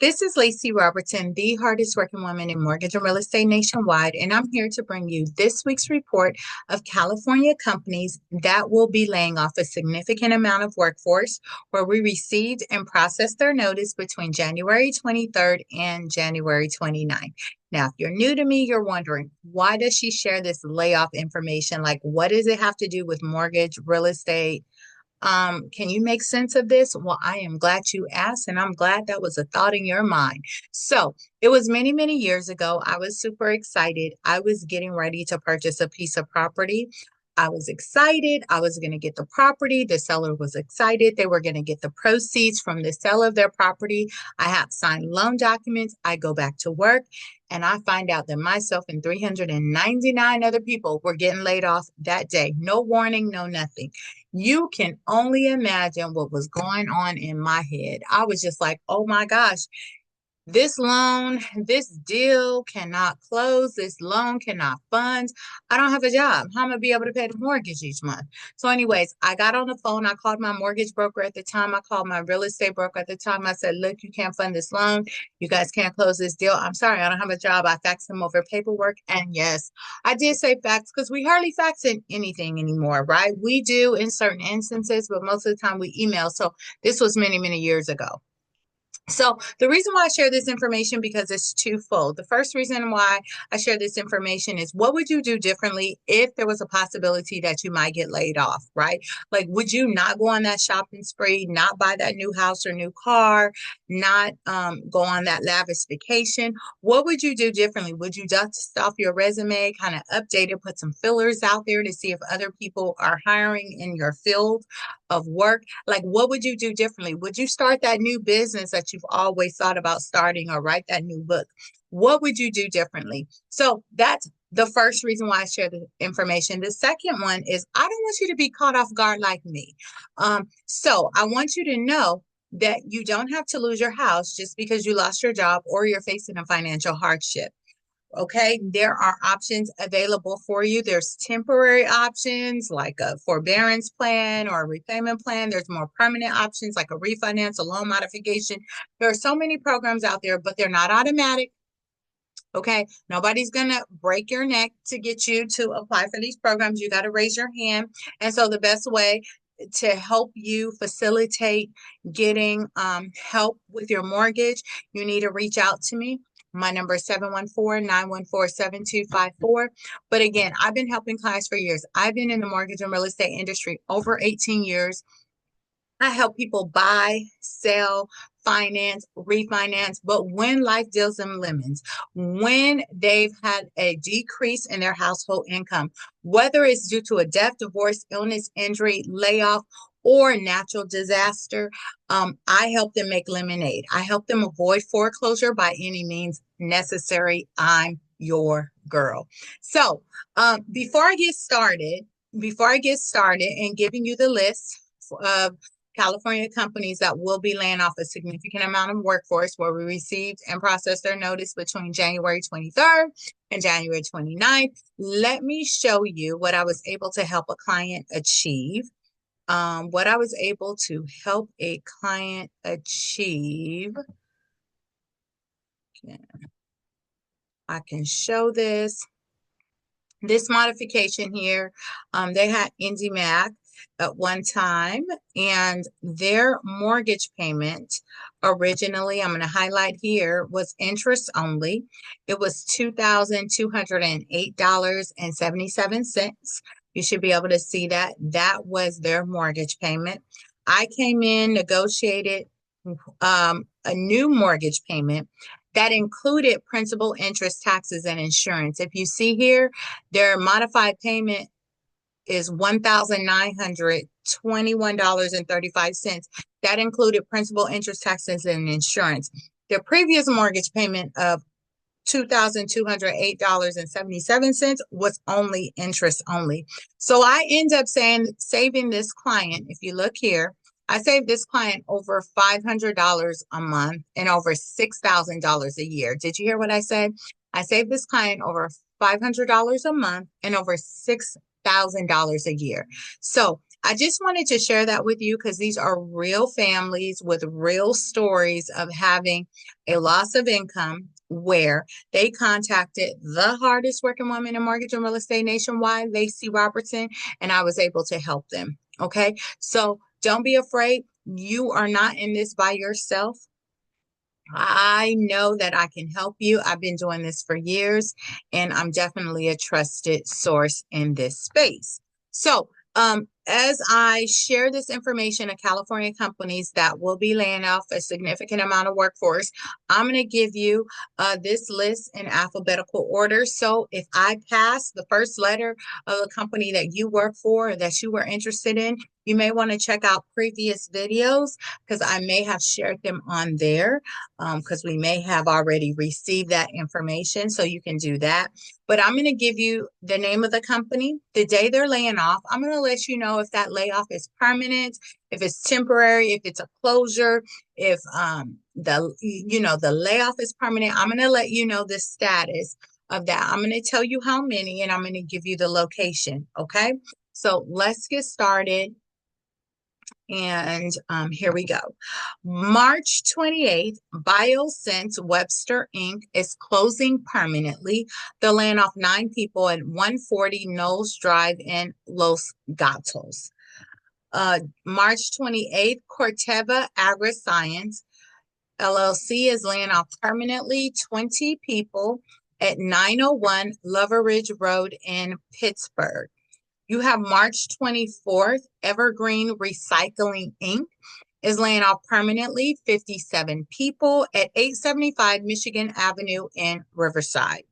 This is Lacy Robertson, the hardest working woman in mortgage and real estate nationwide, and I'm here to bring you this week's report of California companies that will be laying off a significant amount of workforce, where we received and processed their notice between January 23rd and January 29th. Now, if you're new to me, you're wondering, why does she share this layoff information? Like, what does it have to do with mortgage, real estate? Can you make sense of this? Well, I am glad you asked, and I'm glad that was a thought in your mind. So it was many, many years ago. I was super excited. I was getting ready to purchase a piece of property. I was excited. I was going to get the property. The seller was excited. They were going to get the proceeds from the sale of their property. I have signed loan documents. I go back to work and I find out that myself and 399 other people were getting laid off that day. No warning, no nothing. You can only imagine what was going on in my head. I was just like, oh my gosh, this loan, this deal cannot close. This loan cannot fund. I don't have a job. How am I going to be able to pay the mortgage each month? So anyways, I got on the phone. I called my mortgage broker at the time. I called my real estate broker at the time. I said, look, you can't fund this loan. You guys can't close this deal. I'm sorry, I don't have a job. I faxed them over paperwork. And yes, I did say fax because we hardly fax in anything anymore, right? We do in certain instances, but most of the time we email. So this was many, many years ago. So the reason why I share this information, because it's twofold. The first reason why I share this information is, what would you do differently if there was a possibility that you might get laid off, right? Like, would you not go on that shopping spree, not buy that new house or new car, not go on that lavish vacation? What would you do differently? Would you dust off your resume, kind of update it, put some fillers out there to see if other people are hiring in your field of work? Like, what would you do differently? Would you start that new business that you've always thought about starting, or write that new book? What would you do differently? So that's the first reason why I share the information. The second one is, I don't want you to be caught off guard like me. So I want you to know that you don't have to lose your house just because you lost your job or you're facing a financial hardship. Okay, there are options available for you. There's temporary options like a forbearance plan or a repayment plan. There's more permanent options like a refinance, a loan modification. There are so many programs out there, but they're not automatic. Okay, nobody's gonna break your neck to get you to apply for these programs. You got to raise your hand. And so the best way to help you facilitate getting help with your mortgage, you need to reach out to me. My number is 714-914-7254. But again, I've been helping clients for years. I've been in the mortgage and real estate industry over 18 years. I help people buy, sell, finance, refinance, but when life deals them lemons, when they've had a decrease in their household income, whether it's due to a death, divorce, illness, injury, layoff, or natural disaster, I help them make lemonade. I help them avoid foreclosure by any means necessary. I'm your girl. So before I get started and giving you the list of California companies that will be laying off a significant amount of workforce, where we received and processed their notice between January 23rd and January 29th, let me show you what I was able to help a client achieve. What I was able to help a client achieve. I can show this modification here. They had IndyMac at one time, and their mortgage payment originally, I'm going to highlight here, was interest only. It was $2,208.77. You should be able to see that. That was their mortgage payment. I came in, negotiated a new mortgage payment that included principal, interest, taxes, and insurance. If you see here, their modified payment is $1,921.35. That included principal, interest, taxes, and insurance. Their previous mortgage payment of $2,208.77 was only interest only. So I end up saving this client, if you look here, I saved this client over $500 a month and over $6,000 a year. Did you hear what I said? I saved this client over $500 a month and over $6,000 a year. So I just wanted to share that with you because these are real families with real stories of having a loss of income where they contacted the hardest working woman in mortgage and real estate nationwide, Lacy Robertson, and I was able to help them. Okay, so don't be afraid. You are not in this by yourself. I know that I can help you. I've been doing this for years, and I'm definitely a trusted source in this space. So, as I share this information of California companies that will be laying off a significant amount of workforce, I'm going to give you this list in alphabetical order. So, if I pass the first letter of the company that you work for or that you were interested in, you may want to check out previous videos because I may have shared them on there because we may have already received that information. So you can do that. But I'm going to give you the name of the company, the day they're laying off. I'm going to let you know if that layoff is permanent, if it's temporary, if it's a closure, if the layoff is permanent. I'm going to let you know the status of that. I'm going to tell you how many, and I'm going to give you the location. Okay. So let's get started. And here we go. March 28th, BioSense Webster Inc. is closing permanently. They're laying off 9 people at 140 Knowles Drive in Los Gatos. March 28th, Corteva AgriScience LLC is laying off permanently 20 people at 901 Lover Ridge Road in Pittsburgh. You have March 24th, Evergreen Recycling Inc. is laying off permanently 57 people at 875 Michigan Avenue in Riverside.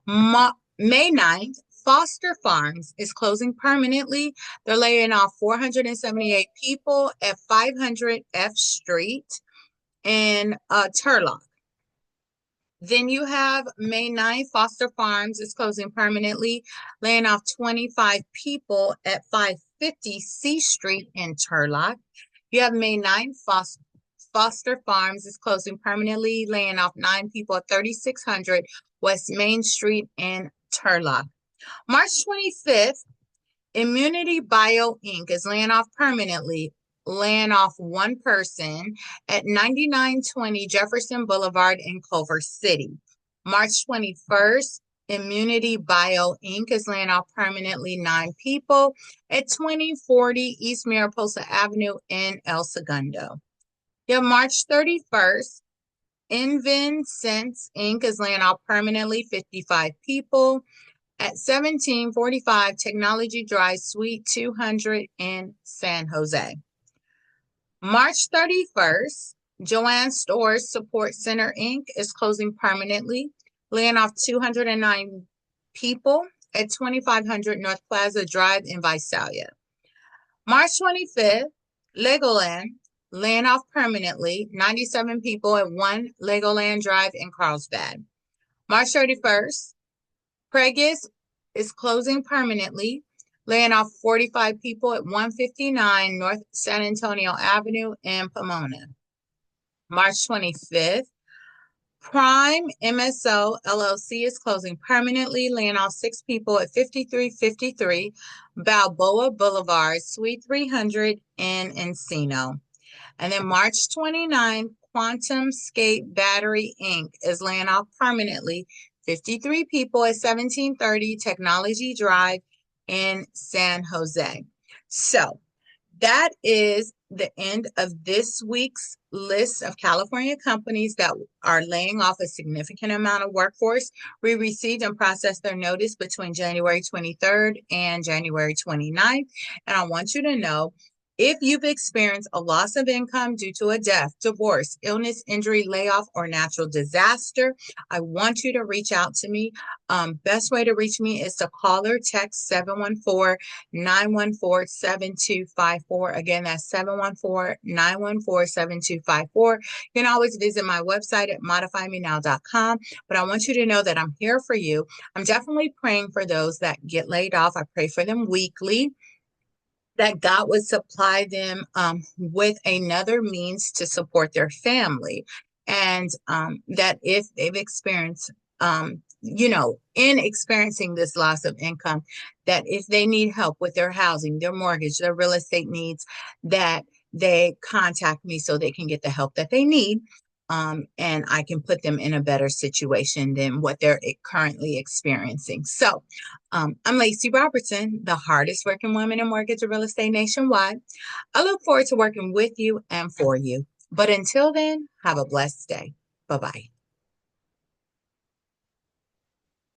May 9th, Foster Farms is closing permanently. They're laying off 478 people at 500 F Street in Turlock. Then you have May 9th, Foster Farms is closing permanently, laying off 25 people at 550 C Street in Turlock. You have May 9th, Foster Farms is closing permanently, laying off 9 people at 3600 West Main Street in Turlock. March 25th, Immunity Bio Inc. is laying off permanently, laying off 1 person at 9920 Jefferson Boulevard in Culver City. March 21st, Immunity Bio Inc. is laying off permanently 9 people at 2040 East Mariposa Avenue in El Segundo. Yeah, March 31st, InvenSense Inc. is laying off permanently 55 people at 1745 Technology Drive, Suite 200 in San Jose. March 31st, Joanne Stores Support Center, Inc. is closing permanently, laying off 209 people at 2500 North Plaza Drive in Visalia. March 25th, Legoland, laying off permanently, 97 people at 1 Legoland Drive in Carlsbad. March 31st, Pregis is closing permanently, laying off 45 people at 159 North San Antonio Avenue in Pomona. March 25th, Prime MSO LLC is closing permanently, laying off 6 people at 5353 Balboa Boulevard, Suite 300 in Encino. And then March 29th, Quantum Skate Battery Inc. is laying off permanently 53 people at 1730 Technology Drive in San Jose. So that is the end of this week's list of California companies that are laying off a significant amount of workforce. We received and processed their notice between January 23rd and January 29th. And I want you to know, if you've experienced a loss of income due to a death, divorce, illness, injury, layoff, or natural disaster, I want you to reach out to me. Best way to reach me is to call or text 714-914-7254. Again, that's 714-914-7254. You can always visit my website at modifymenow.com. But I want you to know that I'm here for you. I'm definitely praying for those that get laid off. I pray for them weekly, that God would supply them with another means to support their family. And that if they've experienced in experiencing this loss of income, that if they need help with their housing, their mortgage, their real estate needs, that they contact me so they can get the help that they need. And I can put them in a better situation than what they're currently experiencing. So, I'm Lacy Robertson, the hardest working woman in mortgage and real estate nationwide. I look forward to working with you and for you. But until then, have a blessed day. Bye bye.